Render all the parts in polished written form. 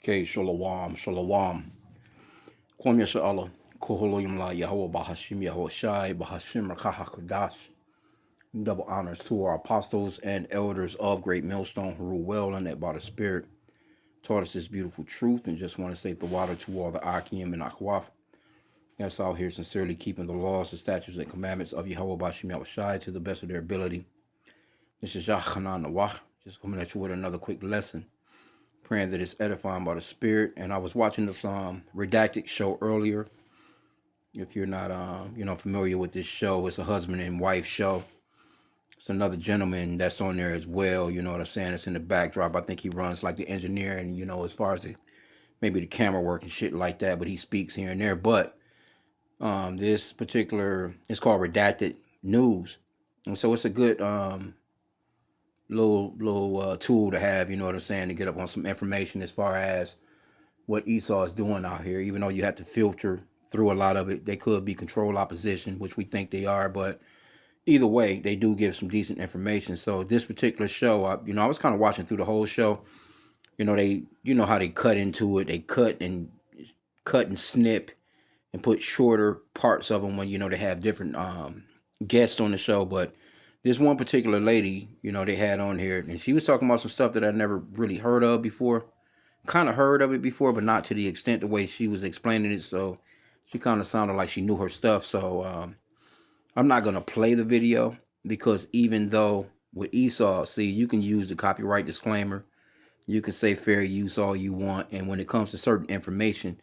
Okay, shalom, shalom. Kwam Yasha Allah, Koholoyim La Yahweh Bahashim Yahweh Shai, Bahashim Rakaha Kodash. Double honors to our apostles and elders of Great Millstone who rule well and that by the Spirit taught us this beautiful truth. And just want to say the water to all the H.I.M and Akwaf. That's all here sincerely keeping the laws, the statutes, and commandments of Yahweh Bahashim Yahweh Shai to the best of their ability. This is Yachanan Nawah, just coming at you with another quick lesson. Praying that it's edifying by the Spirit. And I was watching this redacted show earlier. If you're not familiar with this show, it's a husband and wife show. It's another gentleman that's on there as well. You know what I'm saying? It's in the backdrop. I think he runs like the engineer and as far as maybe the camera work and shit like that. But he speaks here and there. But this particular, it's called Redacted News, and so it's a good little tool to have, you know what I'm saying, to get up on some information as far as what Esau is doing out here. Even though you have to filter through a lot of it, they could be controlled opposition, which we think they are, but either way, they do give some decent information. So this particular show, I was kind of watching through the whole show. They, how they cut into it. They cut and snip and put shorter parts of them when they have different guests on the show. But this one particular lady, they had on here, and she was talking about some stuff that I never really heard of before. Kind of heard of it before, but not to the extent the way she was explaining it. So she kind of sounded like she knew her stuff. So I'm not gonna play the video because even though with Esau, see, you can use the copyright disclaimer, you can say fair use all you want, and when it comes to certain information,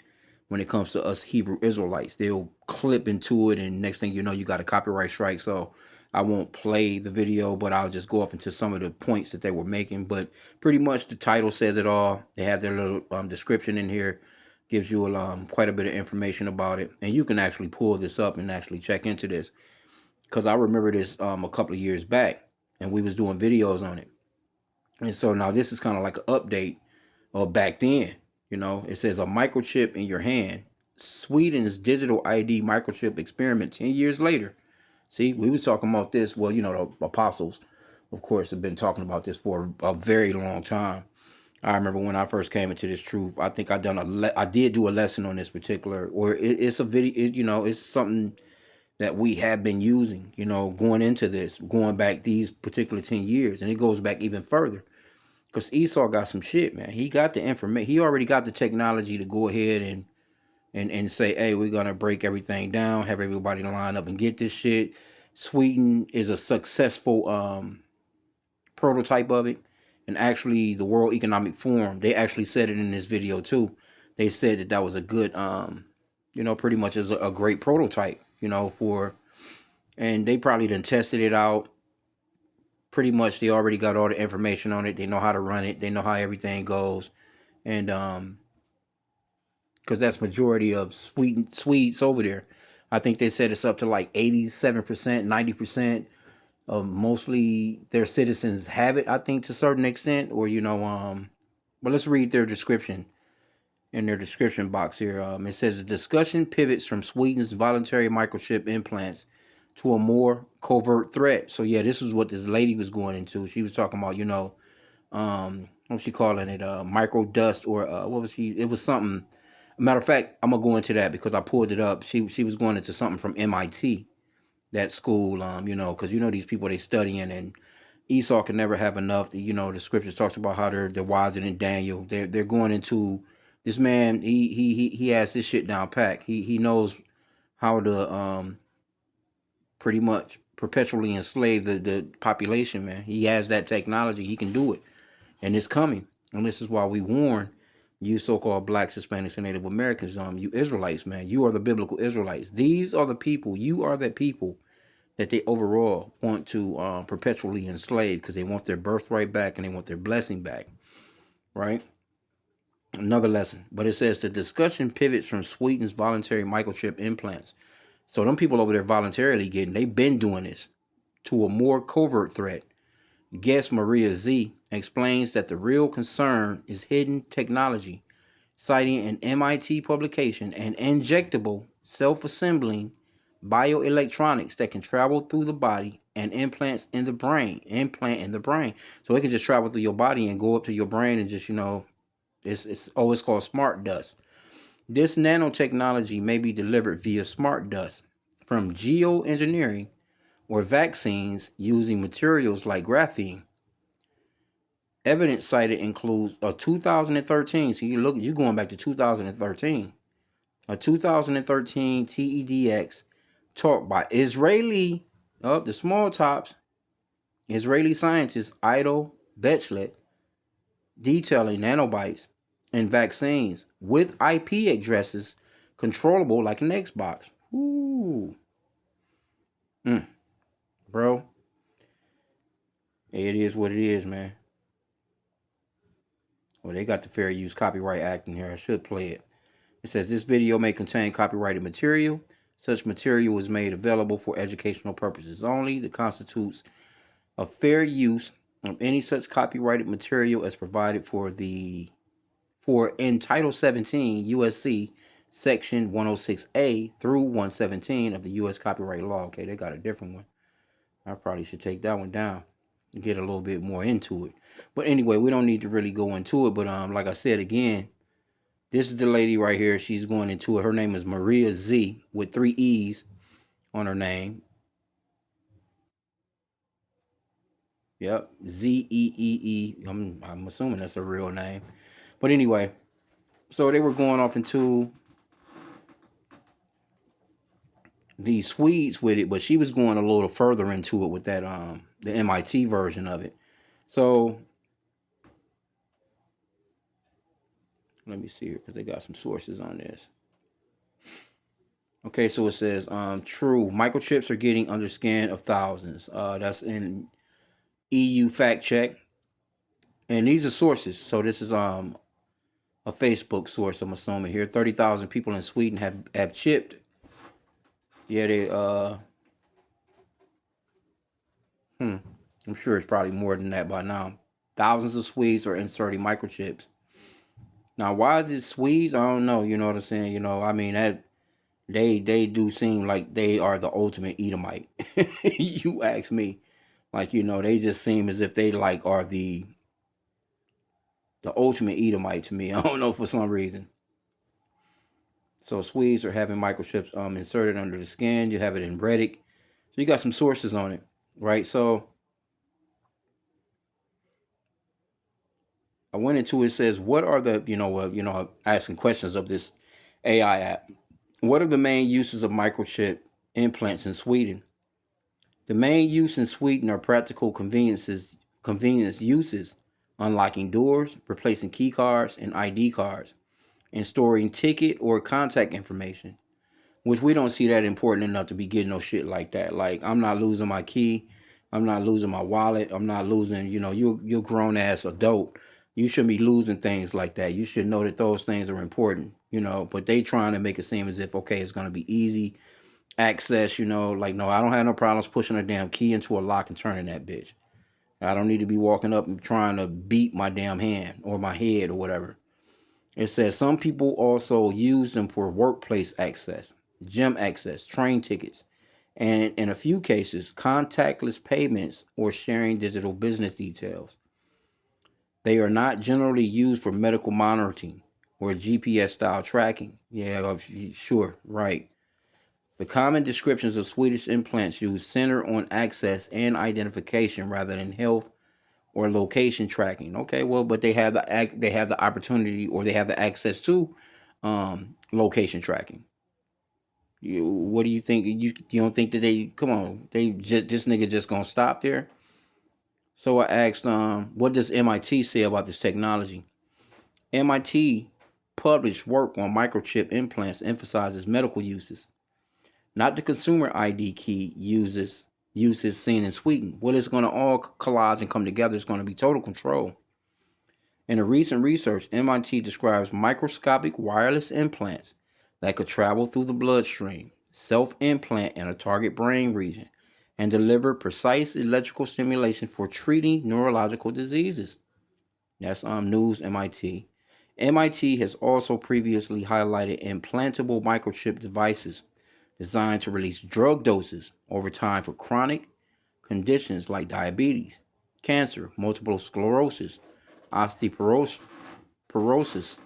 when it comes to us Hebrew Israelites, they'll clip into it, and next thing you know, you got a copyright strike. So I won't play the video, but I'll just go off into some of the points that they were making. But pretty much the title says it all. They have their little description in here, gives you quite a bit of information about it, and you can actually pull this up and actually check into this, because I remember this a couple of years back, and we was doing videos on it. And so now this is kind of like an update of back then. It says a microchip in your hand. Sweden's digital ID microchip experiment 10 years later. See, we was talking about this. Well, the apostles, of course, have been talking about this for a very long time. I remember when I first came into this truth. I think I did do a lesson on this particular, or it's a video. It's something that we have been using. Going into this, going back these particular 10 years, and it goes back even further. Because Esau got some shit, man. He got the information. He already got the technology to go ahead and say, hey, we're going to break everything down, have everybody line up and get this shit. Sweden is a successful prototype of it. And actually, the World Economic Forum, they actually said it in this video, too. They said that was a good, pretty much is a great prototype, and they probably done tested it out. Pretty much they already got all the information on it. They know how to run it. They know how everything goes. And because that's majority of Swedes over there. I think they said it's up to like 87%, 90% of mostly their citizens have it, I think, to a certain extent. Or but let's read their description in their description box here. It says the discussion pivots from Sweden's voluntary microchip implants to a more covert threat. So yeah, this is what this lady was going into. She was talking about, what was she calling it? Micro dust, or what was she? It was something. Matter of fact, I'm gonna go into that because I pulled it up. She was going into something from MIT, that school. Because these people, they studying, and Esau can never have enough. The scriptures talks about how they're wiser than Daniel. They're going into this man. He has this shit down pat. He knows how to pretty much perpetually enslave the population, man. He has that technology. He can do it. And it's coming. And this is why we warn you so-called blacks, Hispanics, and Native Americans, you Israelites, man. You are the biblical Israelites. These are the people. You are the people that they overall want to perpetually enslave, because they want their birthright back and they want their blessing back, right? Another lesson. But it says the discussion pivots from Sweden's voluntary microchip implants. So them people over there voluntarily they've been doing this, to a more covert threat. Guest Maria Z explains that the real concern is hidden technology, citing an MIT publication, and injectable, self-assembling bioelectronics that can travel through the body and implant in the brain. So it can just travel through your body and go up to your brain and just, It's called smart dust. This nanotechnology may be delivered via smart dust from geoengineering or vaccines using materials like graphene. Evidence cited includes a 2013. So you're going back to 2013. A 2013 TEDx talk by the small tops, Israeli scientist Ido Betchlet, detailing nanobites and vaccines with IP addresses controllable like an Xbox. Ooh, bro, it is what it is, man. Well, they got the Fair Use Copyright Act in here. I should play it. It says this video may contain copyrighted material. Such material is made available for educational purposes only. That constitutes a fair use of any such copyrighted material as provided for in Title 17 USC Section 106A through 117 of the U.S. Copyright Law. Okay, they got a different one. I probably should take that one down and get a little bit more into it. But anyway, we don't need to really go into it. But like I said again, this is the lady right here. She's going into it. Her name is Maria Z with 3 E's on her name. Yep, Zeee. I'm assuming that's her real name. But anyway, so they were going off into the Swedes with it, but she was going a little further into it with that the MIT version of it. So let me see here because they got some sources on this. Okay, so it says true microchips are getting under scan of thousands. That's in EU fact check, and these are sources. So this is a Facebook source. I'm assuming here 30,000 people in Sweden have chipped. Yeah, they I'm sure it's probably more than that by now. Thousands of Swedes are inserting microchips. Now, why is it Swedes? I don't know. You know what I'm saying? I mean that they do seem like they are the ultimate Edomite. You ask me, like they just seem as if they like are the ultimate Edomite to me. I don't know for some reason. So Swedes are having microchips inserted under the skin. You have it in Reddit. So you got some sources on it, right? So I went into it. Says what are the asking questions of this AI app. What are the main uses of microchip implants in Sweden? The main use in Sweden are practical convenience uses, unlocking doors, replacing key cards and ID cards, and storing ticket or contact information. Which we don't see that important enough to be getting no shit like that. Like I'm not losing my key, I'm not losing my wallet, I'm not losing. You're grown ass adult. You shouldn't be losing things like that. You should know that those things are important. But they trying to make it seem as if okay, it's gonna be easy access. Like no, I don't have no problems pushing a damn key into a lock and turning that bitch. I don't need to be walking up and trying to beat my damn hand or my head or whatever. It says some people also use them for workplace access, gym access, train tickets, and in a few cases, contactless payments or sharing digital business details. They are not generally used for medical monitoring or GPS style tracking. Yeah, sure, right. The common descriptions of Swedish implants use center on access and identification rather than health or location tracking. Okay, well, but they have the opportunity or they have the access to location tracking. What do you think? You don't think that they come on? They just this nigga just gonna stop there? So I asked, what does MIT say about this technology? MIT published work on microchip implants emphasizes medical uses, not the consumer ID key uses seen in Sweden. What is going to all collage and come together is going to be total control. In a recent research, MIT describes microscopic wireless implants that could travel through the bloodstream, self-implant in a target brain region, and deliver precise electrical stimulation for treating neurological diseases. That's News MIT. MIT has also previously highlighted implantable microchip devices designed to release drug doses over time for chronic conditions like diabetes, cancer, multiple sclerosis, osteoporosis, osteoporosis,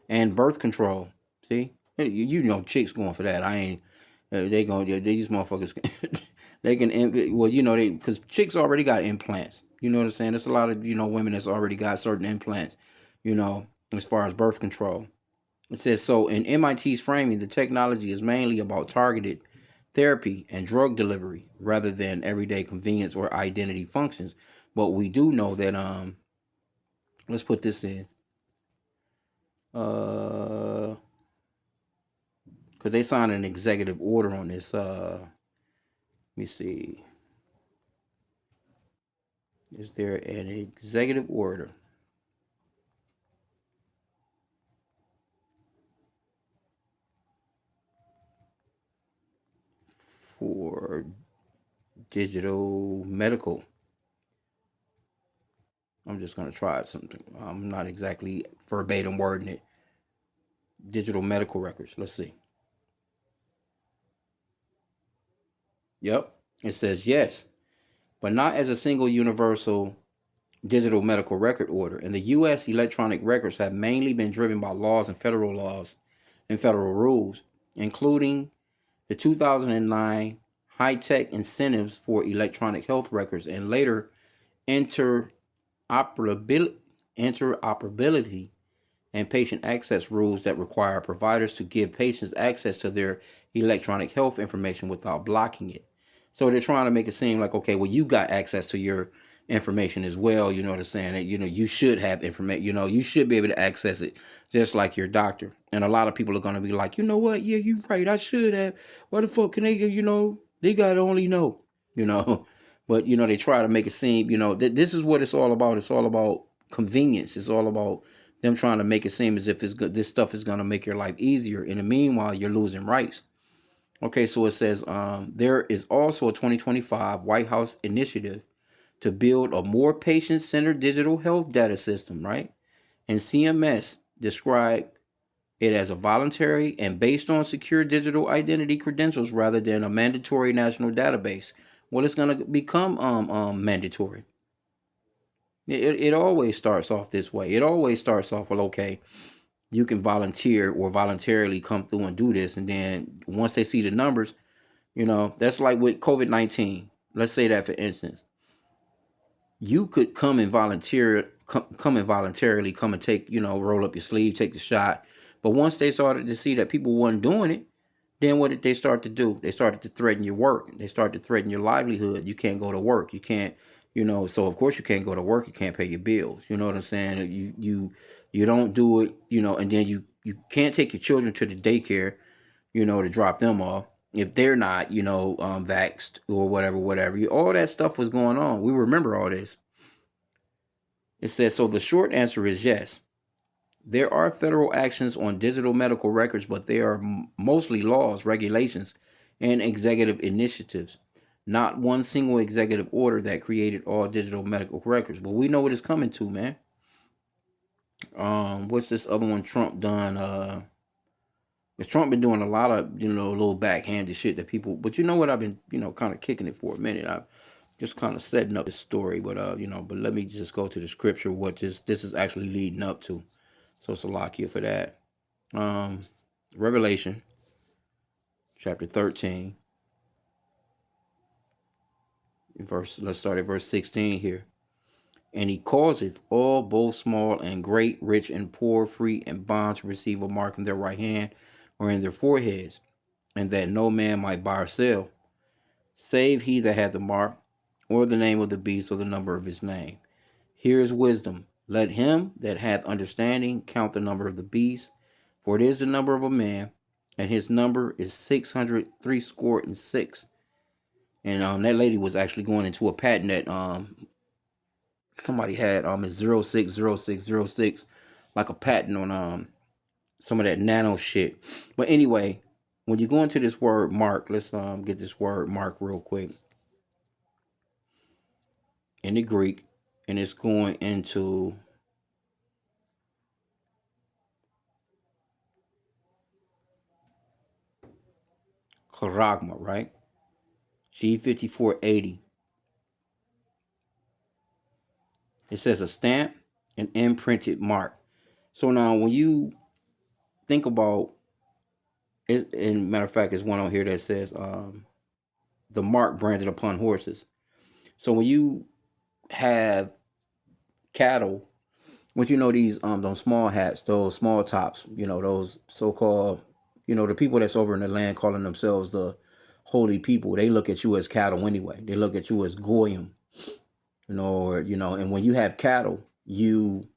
and birth control. See, hey, you know, chicks going for that. I ain't. They going. These motherfuckers. They can. Well, you know, they because chicks already got implants. You know what I'm saying? There's a lot of women that's already got certain implants. You know, as far as birth control. It says so in MIT's framing, the technology is mainly about targeted therapy and drug delivery rather than everyday convenience or identity functions. But we do know that let's put this in. Because they signed an executive order on this. Let me see. Is there an executive order for digital medical? I'm just gonna try something. I'm not exactly verbatim wording it. Digital medical records. Let's see. Yep. It says yes, but not as a single universal digital medical record order. In the U.S., electronic records have mainly been driven by laws and federal rules, including the 2009 High Tech Incentives for Electronic Health Records and later interoperability, interoperability and patient access rules that require providers to give patients access to their electronic health information without blocking it. So they're trying to make it seem like, okay, well, you got access to your information as well. You know what I'm saying? That, you should have information. You should be able to access it just like your doctor. And a lot of people are going to be like, you know what? Yeah, you're right. I should have. Why the fuck can they, they got to only know, you know? But, they try to make it seem, this is what it's all about. It's all about convenience. It's all about them trying to make it seem as if it's good. This stuff is going to make your life easier. In the meanwhile, you're losing rights. Okay, so it says there is also a 2025 White House initiative to build a more patient-centered digital health data system, right? And CMS described it as a voluntary and based on secure digital identity credentials rather than a mandatory national database. Well, it's going to become mandatory. It always starts off this way. It always starts off with, okay, you can volunteer or voluntarily come through and do this. And then once they see the numbers, that's like with COVID-19. Let's say that for instance, you could come and voluntarily come and take, roll up your sleeve, take the shot. But once they started to see that people wasn't doing it, then what did they start to do? They started to threaten your work. They started to threaten your livelihood. You can't go to work. You can't, so of course you can't go to work. You can't pay your bills. You know what I'm saying? You don't do it, and then you can't take your children to the daycare, to drop them off if they're not, vaxxed or whatever. All that stuff was going on. We remember all this. It says, so the short answer is yes. There are federal actions on digital medical records, but they are mostly laws, regulations, and executive initiatives, not one single executive order that created all digital medical records. But we know what it's coming to, man. What's this other one Trump done? Because Trump been doing a lot of, little backhanded shit that people. But you know what? I've been, kind of kicking it for a minute. I've just kind of setting up this story, but but let me just go to the scripture. What this is actually leading up to. So it's a lock here for that. Um, Revelation chapter 13, verse. Let's start at verse 16 here. And he causeth all, both small and great, rich and poor, free and bond, to receive a mark in their right hand or in their foreheads, and that no man might buy or sell, save he that had the mark, or the name of the beast, or the number of his name. Here is wisdom. Let him that hath understanding count the number of the beast, for it is the number of a man, and his number is 636. And that lady was actually going into a patent that somebody had is 060606, like a patent on some of that nano shit. But anyway, when you go into this word mark, let's get this word mark real quick in the Greek, and it's going into charagma, right? G5480. It says a stamp, an imprinted mark. So now when you think about it, and matter of fact, there's one on here that says the mark branded upon horses. So when you have cattle, what you know these those small hats, those small tops, those so called, the people that's over in the land calling themselves the holy people, they look at you as cattle anyway. They look at you as goyim, or and when you have cattle, you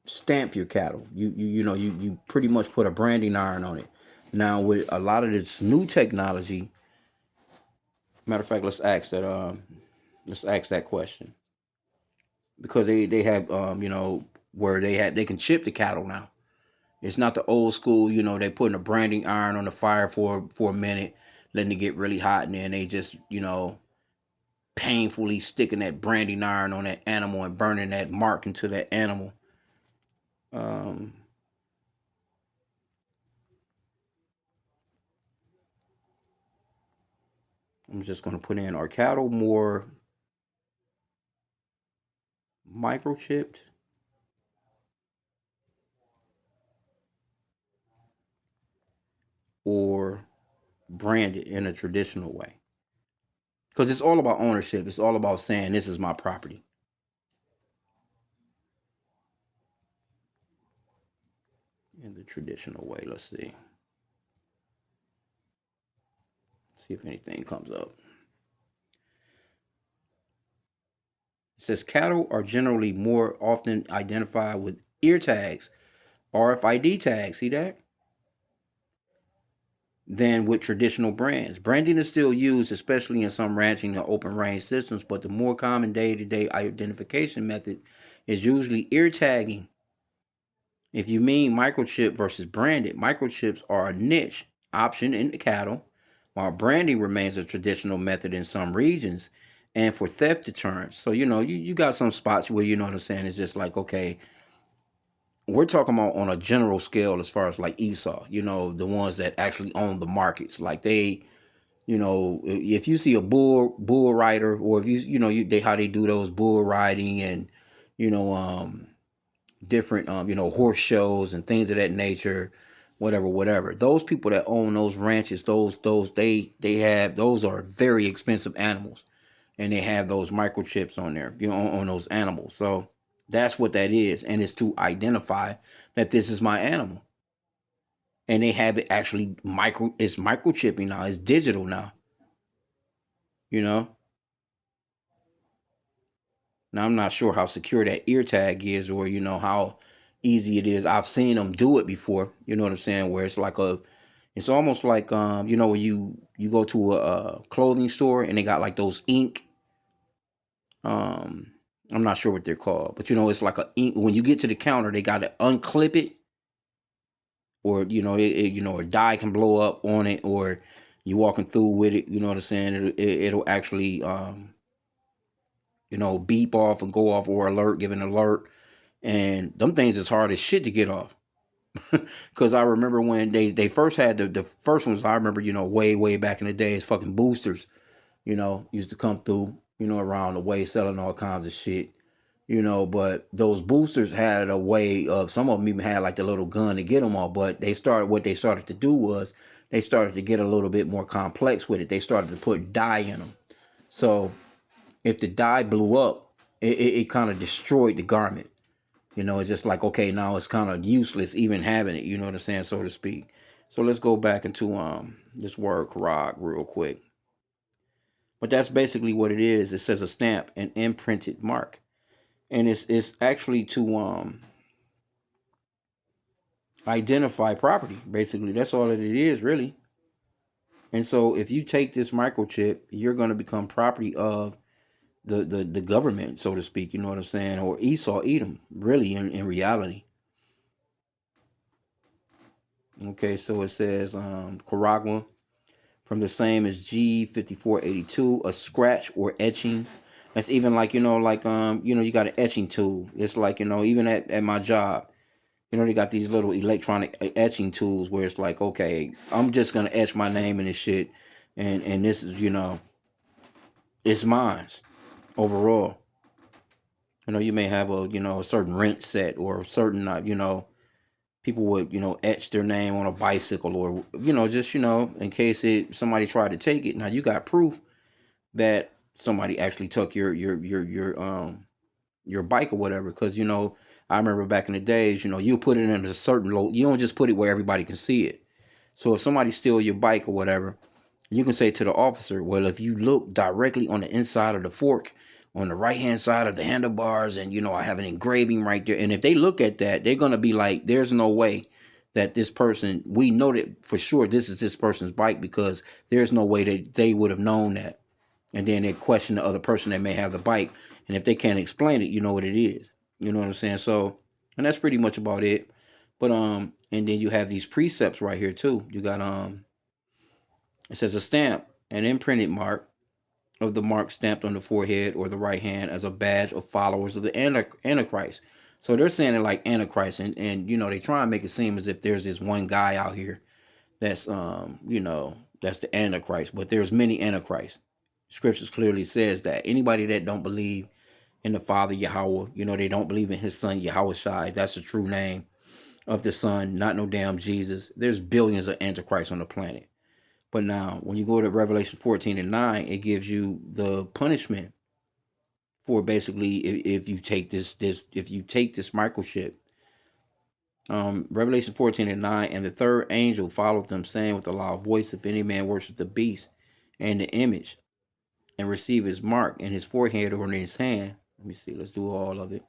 stamp your cattle. You pretty much put a branding iron on it. Now with a lot of this new technology, matter of fact, let's ask that question because they have where they can chip the cattle now. It's not the old school, they putting a branding iron on the fire for a minute, letting it get really hot, and then they just painfully sticking that branding iron on that animal and burning that mark into that animal. Um, I'm just gonna put in, are cattle more microchipped or branded in a traditional way? Because it's all about ownership. It's all about saying this is my property in the traditional way. Let's see if anything comes up. It says cattle are generally more often identified with ear tags, RFID tags, see that? Than with traditional brands. Branding is still used, especially in some ranching and open range systems, but the more common day to day identification method is usually ear tagging. If you mean microchip versus branded, microchips are a niche option in the cattle, while branding remains a traditional method in some regions and for theft deterrence. So, you got some spots where, what I'm saying, it's just like, okay, we're talking about on a general scale as far as like Esau, the ones that actually own the markets. Like they, if you see a bull rider, or if they how they do those bull riding and, you know, um, different horse shows and things of that nature, whatever, those people that own those ranches, those they have, those are very expensive animals, and they have those microchips on there, on those animals. So that's what that is, and it's to identify that this is my animal. And they have it actually it's microchipping now, it's digital now, you know now I'm not sure how secure that ear tag is, or how easy it is. I've seen them do it before, you know what I'm saying, where it's almost like when you go to a clothing store and they got like those ink, um I'm not sure what they're called, but it's like a ink. When you get to the counter, they got to unclip it, or a dye can blow up on it, or you walking through with it, you know what I'm saying, it'll actually beep off and go off, or alert, give an alert. And them things is hard as shit to get off. Because I remember when they first had the first ones. I remember, way back in the days, fucking boosters, used to come through, around the way selling all kinds of shit. But those boosters had a way of, some of them even had like the little gun to get them all. But what they started to do was they started to get a little bit more complex with it. They started to put dye in them. So if the dye blew up, it kind of destroyed the garment. It's just like, okay, now it's kind of useless even having it, you know what I'm saying, so to speak. So let's go back into this word karag real quick. But that's basically what it is. It says a stamp, an imprinted mark. And it's actually to identify property, basically. That's all that it is, really. And so if you take this microchip, you're going to become property of the government, so to speak, you know what I'm saying, or Esau Edom, really, in reality. Okay, so it says Karagwa, from the same as G5482, a scratch or etching. That's even like, you got an etching tool. It's like, even at my job, they got these little electronic etching tools where it's like, okay, I'm just gonna etch my name in this shit, and this is, it's mine overall. You may have a certain rent set or a certain, people would, etch their name on a bicycle or, just, in case somebody tried to take it. Now you got proof that somebody actually took your bike or whatever. Because, I remember back in the days, you put it in a certain low, you don't just put it where everybody can see it. So if somebody steal your bike or whatever, you can say to the officer, well, if you look directly on the inside of the fork, on the right hand side of the handlebars, and I have an engraving right there. And if they look at that, they're gonna be like, there's no way that this person, we know that for sure this is this person's bike, because there's no way that they would have known that. And then they question the other person that may have the bike. And if they can't explain it, you know what it is. You know what I'm saying? So, and that's pretty much about it. But and then you have these precepts right here too. You got it says a stamp, an imprinted mark of the mark stamped on the forehead or the right hand as a badge of followers of the Antichrist. So they're saying it like Antichrist, and they try and make it seem as if there's this one guy out here that's that's the Antichrist, but there's many Antichrists. Scriptures clearly says that anybody that don't believe in the Father Yahweh, they don't believe in His Son Yahweh Shai. That's the true name of the Son, not no damn Jesus. There's billions of Antichrists on the planet. But now, when you go to Revelation 14 and 9, it gives you the punishment for basically if you take this microchip. Revelation 14 and 9, and the third angel followed them, saying with a loud voice, if any man worship the beast and the image, and receive his mark in his forehead or in his hand. Let me see, let's do all of it.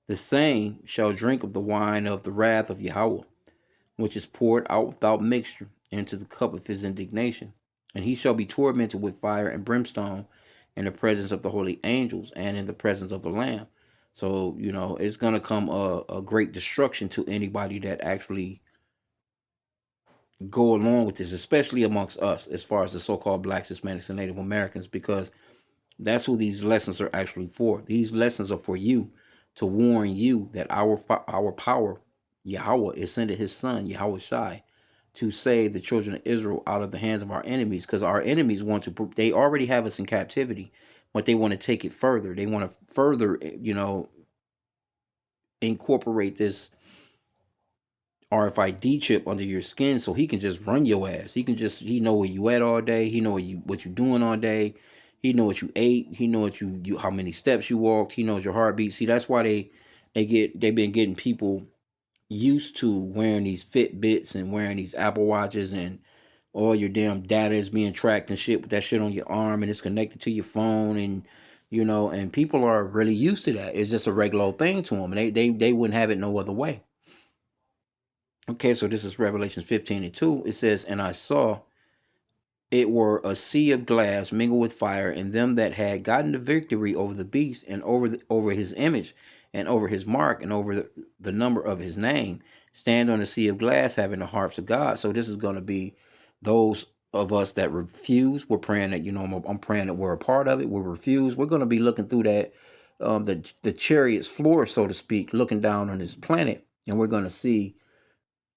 The same shall drink of the wine of the wrath of Yahweh, which is poured out without mixture into the cup of his indignation. And he shall be tormented with fire and brimstone in the presence of the holy angels and in the presence of the Lamb. So, it's going to come a great destruction to anybody that actually go along with this, especially amongst us, as far as the so-called blacks, Hispanics, and Native Americans, because that's who these lessons are actually for. These lessons are for you, to warn you that our power, Yahweh, is sending His Son, Yahweh Shai, to save the children of Israel out of the hands of our enemies. Because our enemies they already have us in captivity, but they want to take it further. They want to further, incorporate this RFID chip under your skin, so he can just run your ass. He know where you at all day. He know what you doing all day. He know what you ate. He know what you how many steps you walked. He knows your heartbeat. See, that's why they've been getting people used to wearing these Fitbits and wearing these Apple Watches, and all your damn data is being tracked and shit with that shit on your arm, and it's connected to your phone, and and people are really used to that. It's just a regular old thing to them, and they wouldn't have it no other way. Okay, so this is Revelation 15 and 2. It says, and I saw it were a sea of glass mingled with fire, and them that had gotten the victory over the beast, and over his image, and over his mark, and over the number of his name, stand on the sea of glass, having the harps of God. So this is going to be those of us that refuse. We're praying that, I'm praying that we're a part of it. We're refused. We're going to be looking through that, the chariot's floor, so to speak, looking down on this planet, and we're going to see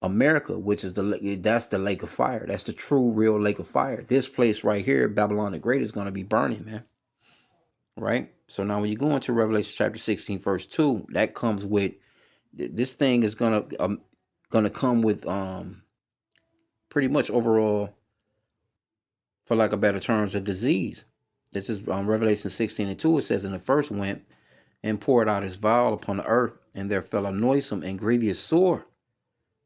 America, which is that's the lake of fire. That's the true, real lake of fire. This place right here, Babylon the Great, is going to be burning, man. Right? So now when you go into Revelation chapter 16, verse 2, that comes with, this thing is gonna come with pretty much overall, for lack of better terms, a disease. This is Revelation 16 and 2. It says, and the first went and poured out his vial upon the earth, and there fell a noisome and grievous sore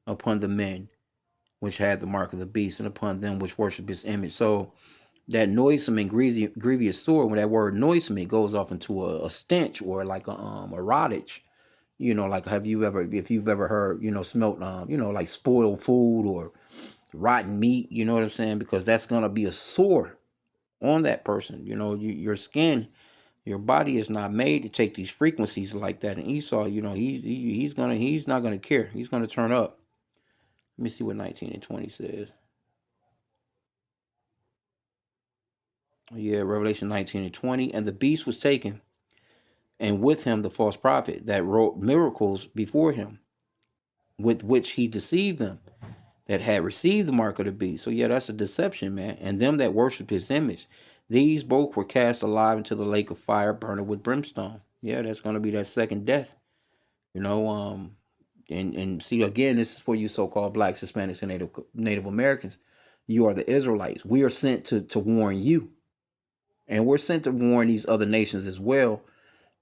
upon the men which had the mark of the beast, and upon them which worship his image. So that noisome and grievous sore, when that word noisome, it goes off into a stench, or like a rottage. Like, if you've ever heard, smelt, like spoiled food or rotten meat, you know what I'm saying? Because that's gonna be a sore on that person. Your skin, your body is not made to take these frequencies like that. And Esau, he's not gonna care. He's gonna turn up. Let me see what 19 and 20 says. Yeah, Revelation 19 and 20. And the beast was taken, and with him the false prophet that wrought miracles before him, with which he deceived them that had received the mark of the beast. So yeah, that's a deception, man. And them that worship his image, these both were cast alive into the lake of fire, burning with brimstone. Yeah, that's gonna be that second death. You know, and see again, this is for you so-called blacks, Hispanics, and Native Americans. You are the Israelites. We are sent to warn you, and we're sent to warn these other nations as well.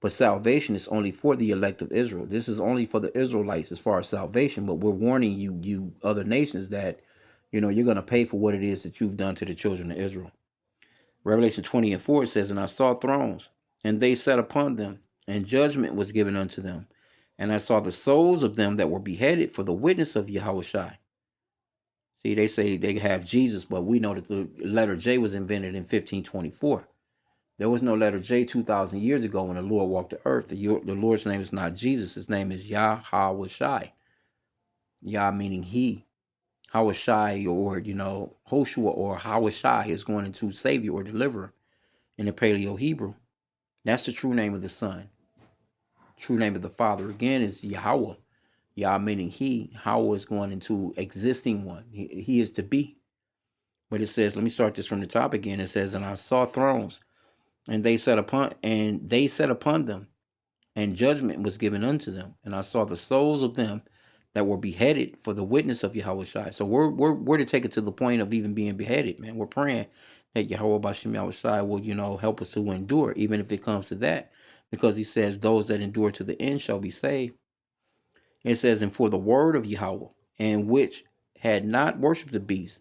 But salvation is only for the elect of Israel. This is only for the Israelites as far as salvation. But we're warning you, you other nations, that you're going to pay for what it is that you've done to the children of Israel. Revelation 20:4 says, "And I saw thrones, and they sat upon them, and judgment was given unto them. And I saw the souls of them that were beheaded for the witness of Yahushua." See, they say they have Jesus, but we know that the letter J was invented in 1524. There was no letter J 2,000 years ago when the Lord walked the earth. The Lord's name is not Jesus. His name is Yahweh. Yah meaning he. Hawashai, or Hoshua, or Hawashai is going into savior or deliverer in the Paleo Hebrew. That's the true name of the Son. True name of the Father again is Yahweh. Yah meaning he. Hawa is going into existing one. He is to be. But it says, let me start this from the top again. It says, "And I saw thrones, and they sat upon them, and judgment was given unto them. And I saw the souls of them that were beheaded for the witness of Yahushua." So we're to take it to the point of even being beheaded, man. We're praying that Yahweh Bashim Yahushua will, help us to endure, even if it comes to that. Because he says, "Those that endure to the end shall be saved." It says, "And for the word of Yahweh, and which had not worshipped the beast,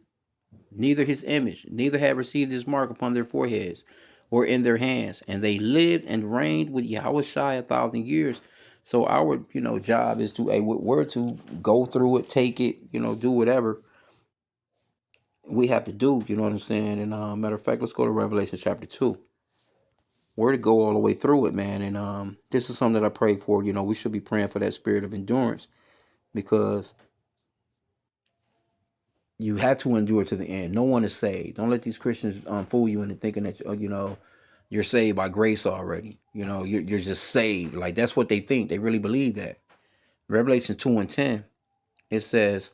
neither his image, neither had received his mark upon their foreheads or in their hands, and they lived and reigned with Yahushua 1,000 years." So our, job is to, we're to go through it, take it, do whatever we have to do. You know what I'm saying? And matter of fact, let's go to Revelation chapter 2. We're to go all the way through it, man. And this is something that I pray for. We should be praying for that spirit of endurance, because you have to endure to the end. No one is saved. Don't let these Christians fool you into thinking that you're saved by grace already. You're just saved. Like, that's what they think. They really believe that. Revelation 2:10, it says,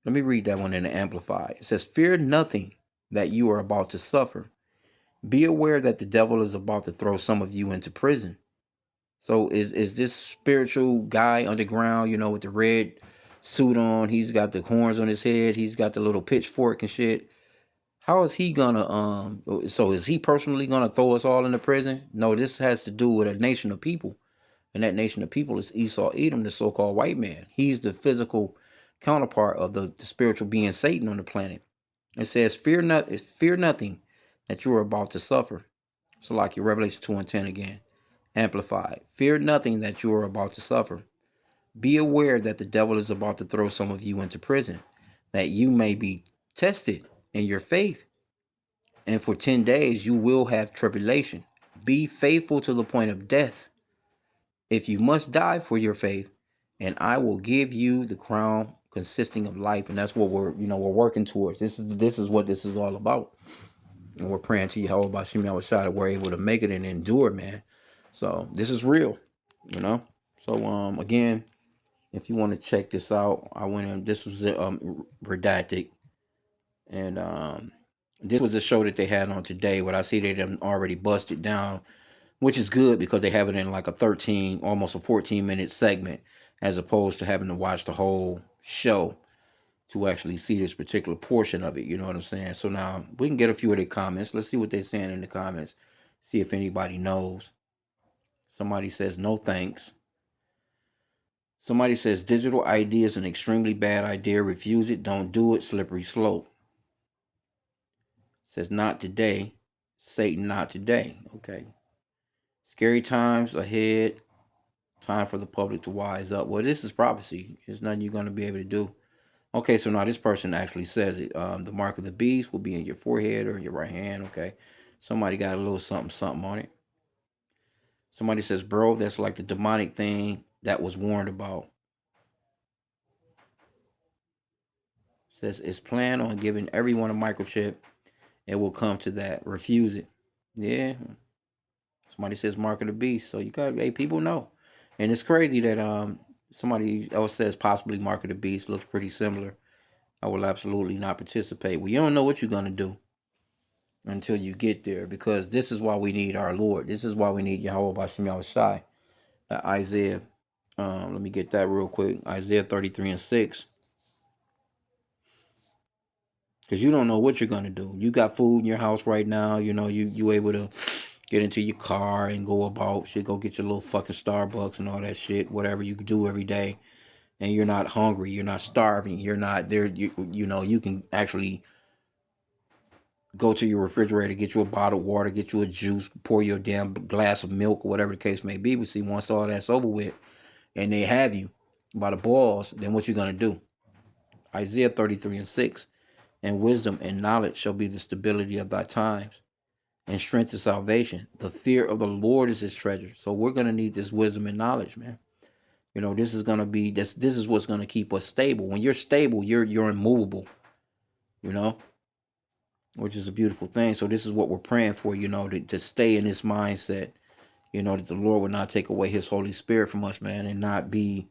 let me read that one in the Amplified. It says, "Fear nothing that you are about to suffer. Be aware that the devil is about to throw some of you into prison." So is this spiritual guy underground, with the red suit on? He's got the horns on his head. He's got the little pitchfork and shit. How is he gonna so is he personally gonna throw us all into prison? No, this has to do with a nation of people. And that nation of people is Esau Edom, the so-called white man. He's the physical counterpart of the spiritual being Satan on the planet. It says, fear nothing that you are about to suffer. So like your Revelation 2:10 again. Amplified. "Fear nothing that you are about to suffer. Be aware that the devil is about to throw some of you into prison, that you may be tested in your faith. And for 10 days you will have tribulation. Be faithful to the point of death, if you must die for your faith, and I will give you the crown consisting of life." And that's what we're working towards. This is what this is all about. And we're praying to Yahweh Bashim Yahushua that we're able to make it and endure, man. So this is real, you know. So again, if you want to check this out, I went in. This was redacted, and this was the show that they had on today. But I see they done already busted down, which is good, because they have it in like a 13, almost a 14-minute segment, as opposed to having to watch the whole show to actually see this particular portion of it. You know what I'm saying? So now we can get a few of their comments. Let's see what they're saying in the comments. See if anybody knows. Somebody says no thanks. Somebody says digital ID is an extremely bad idea. Refuse it. Don't do it. Slippery slope. Says not today. Satan, not today. Okay. Scary times ahead. Time for the public to wise up. Well, this is prophecy. There's nothing you're going to be able to do. Okay, so now this person actually says it. The mark of the beast will be in your forehead or in your right hand. Okay. Somebody got a little something, something on it. Somebody says, bro, that's like the demonic thing that was warned about. Says it's planned on giving everyone a microchip. It will come to that. Refuse it. Yeah. Somebody says mark of the beast. So you got, hey, people know. And it's crazy that somebody else says possibly mark of the beast. Looks pretty similar. I will absolutely not participate. Well, you don't know what you're gonna do. until you get there, because this is why we need our Lord. This is why we need Yahweh Bashem Yahushai. Isaiah, let me get that real quick. Isaiah 33 and 6. Because you don't know what you're gonna do. You got food in your house right now. You know you able to get into your car and go about shit. Go get your little fucking Starbucks and all that shit. Whatever you do every day, and you're not hungry. You're not starving. You're not there. You know you can actually go to your refrigerator, get you a bottle of water, get you a juice, pour you a damn glass of milk, or whatever the case may be. But see, once all that's over with, and they have you by the balls, then what you gonna do? Isaiah 33 and 6. And wisdom and knowledge shall be the stability of thy times, and strength of salvation. The fear of the Lord is his treasure. So we're gonna need this wisdom and knowledge, man. You know, this is gonna be this is what's gonna keep us stable. When you're stable, you're immovable, you know, which is a beautiful thing. So this is what we're praying for, you know, to stay in this mindset, you know, that the Lord will not take away his Holy Spirit from us, man, and not be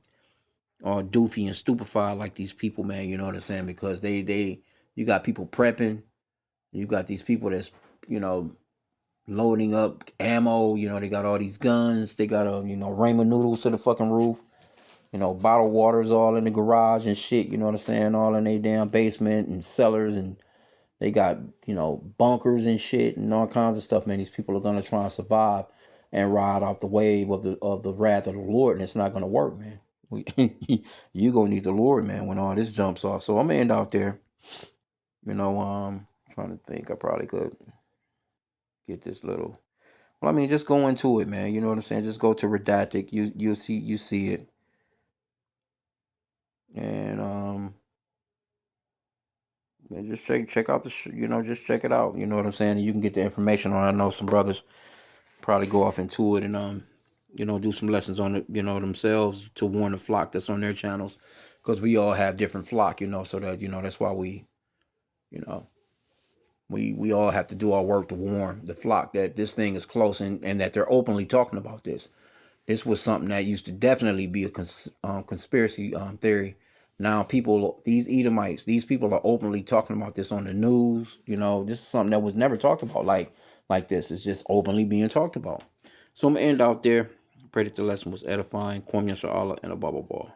all doofy and stupefied like these people, man, you know what I'm saying? Because they you got people prepping, you got these people that's, you know, loading up ammo. You know, they got all these guns. They got ramen noodles to the fucking roof. You know, bottled waters all in the garage and shit. You know what I'm saying? All in their damn basement and cellars, and they got bunkers and shit and all kinds of stuff. Man, these people are gonna try and survive and ride off the wave of the wrath of the Lord, and it's not gonna work, man. You gonna need the Lord, man, when all this jumps off. So I'm gonna end out there. Trying to think. I probably could get this little. Well, I mean, just go into it, man. You know what I'm saying? Just go to redacted. You see it, and and just check out just check it out. You know what I'm saying? You can get the information on. I know some brothers probably go off into it and do some lessons on it. Themselves to warn the flock that's on their channels, because we all have different flock. So that that's why you know we all have to do our work to warn the flock that this thing is close, and that they're openly talking about this. This was something that used to definitely be a conspiracy theory. Now these Edomites, these people are openly talking about this on the news. This is something that was never talked about like this. It's just openly being talked about. So I'm going to end out there. Pray that the lesson was edifying. Kwam Yasha Allah and a bubble ball.